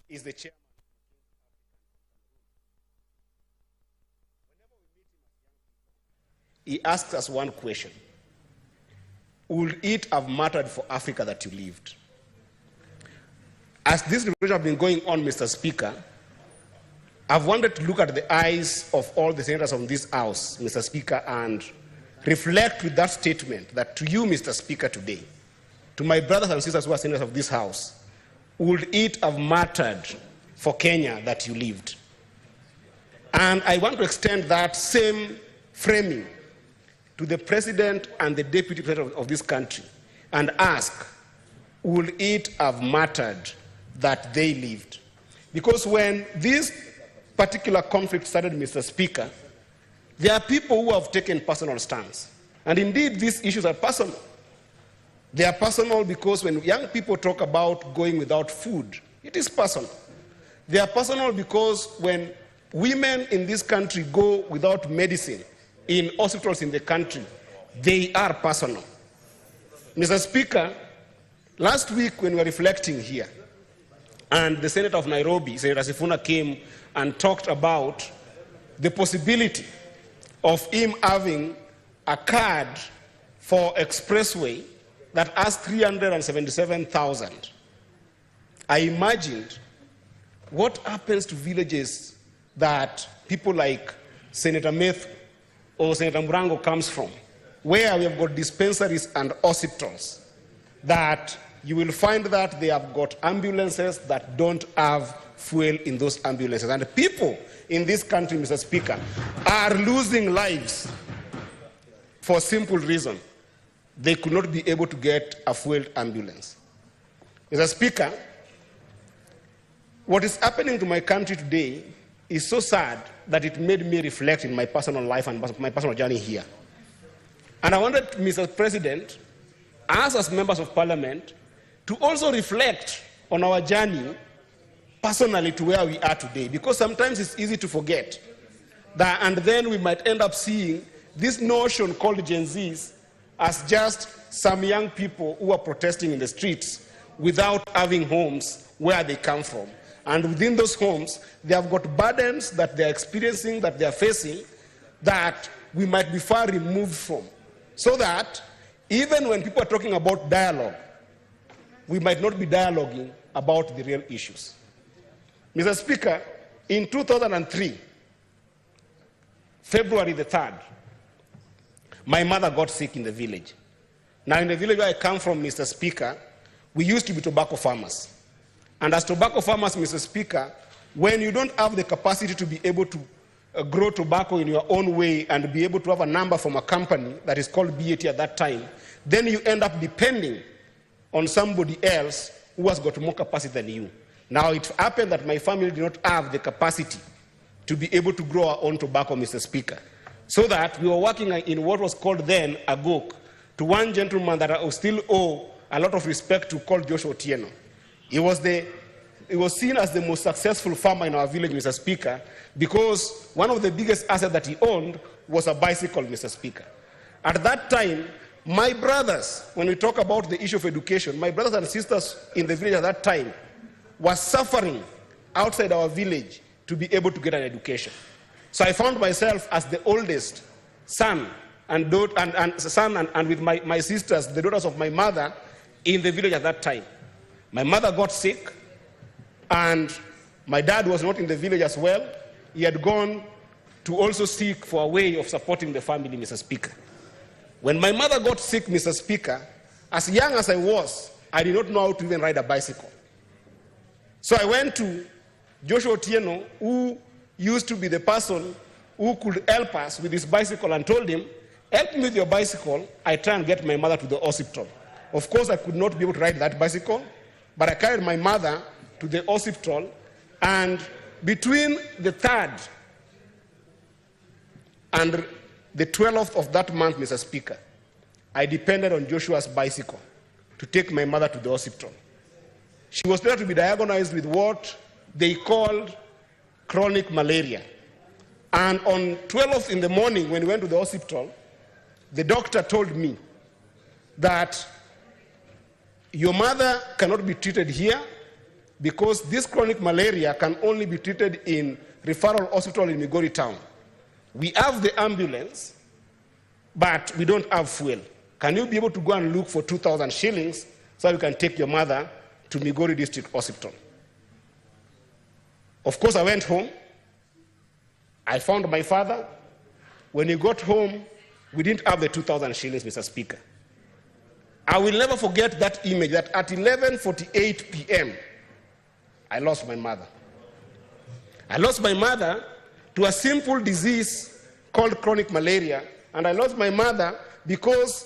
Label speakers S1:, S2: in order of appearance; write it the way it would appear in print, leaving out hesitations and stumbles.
S1: is the chairman. He asks us one question: would it have mattered for Africa that you lived? As this revolution has been going on, Mr. Speaker, I've wanted to look at the eyes of all the senators of this House, Mr. Speaker, and reflect with that statement that to you, Mr. Speaker, today, to my brothers and sisters who are senators of this House, would it have mattered for Kenya that you lived? And I want to extend that same framing to the President and the Deputy President of this country and ask, would it have mattered that they lived? Because when this particular conflict started, Mr. Speaker, there are people who have taken personal stands. And indeed, these issues are personal. They are personal because when young people talk about going without food, it is personal. They are personal because when women in this country go without medicine in hospitals in the country, they are personal. Mr. Speaker, last week when we were reflecting here, and the Senator of Nairobi, Senator Sifuna, came and talked about the possibility of him having a card for expressway that has 377,000. I imagined what happens to villages that people like Senator Meth or Senator Murango comes from, where we have got dispensaries and hospitals, that you will find that they have got ambulances that don't have fuel in those ambulances. And people in this country, Mr. Speaker, are losing lives for a simple reason. They could not be able to get a fueled ambulance. Mr. Speaker, what is happening to my country today is so sad that it made me reflect in my personal life and my personal journey here. And I wanted, Mr. President, us as members of Parliament, to also reflect on our journey personally to where we are today, because sometimes it's easy to forget that, and then we might end up seeing this notion called Gen Zs as just some young people who are protesting in the streets without having homes where they come from. And within those homes, they have got burdens that they're experiencing, that they're facing, that we might be far removed from. So that even when people are talking about dialogue, we might not be dialoguing about the real issues. Mr. Speaker, in 2003, February the 3rd, my mother got sick in the village. Now, in the village where I come from, Mr. Speaker, we used to be tobacco farmers. And as tobacco farmers, Mr. Speaker, when you don't have the capacity to be able to grow tobacco in your own way and be able to have a number from a company that is called BAT at that time, then you end up depending on somebody else who has got more capacity than you. Now, it happened that my family did not have the capacity to be able to grow our own tobacco, Mr. Speaker, so that we were working in what was called then a GOK, to one gentleman that I still owe a lot of respect to, called Joshua Otieno. He was seen as the most successful farmer in our village, Mr. Speaker, because one of the biggest assets that he owned was a bicycle, Mr. Speaker. At that time, my brothers, when we talk about the issue of education, my brothers and sisters in the village at that time were suffering outside our village to be able to get an education. So I found myself as the oldest son and with my sisters, the daughters of my mother, in the village at that time. My mother got sick, and my dad was not in the village as well. He had gone to also seek for a way of supporting the family, Mr. Speaker. When my mother got sick, Mr. Speaker, as young as I was, I did not know how to even ride a bicycle. So I went to Joshua Otieno, who used to be the person who could help us with his bicycle, and told him, help me with your bicycle, I try and get my mother to the hospital. Of course, I could not be able to ride that bicycle, but I carried my mother to the hospital, and between the 3rd and the 12th of that month, Mr. Speaker, I depended on Joshua's bicycle to take my mother to the hospital. She was there to be diagnosed with what they called chronic malaria. And on 12th in the morning, when we went to the hospital, the doctor told me that your mother cannot be treated here. because this chronic malaria can only be treated in referral hospital in Migori town. We have the ambulance, but we don't have fuel. Can you be able to go and look for 2,000 shillings so you can take your mother to Migori District Hospital? Of course, I went home. I found my father. When he got home, we didn't have the 2,000 shillings, Mr. Speaker. I will never forget that image that at 11:48 p.m., I lost my mother. I lost my mother to a simple disease called chronic malaria, and I lost my mother because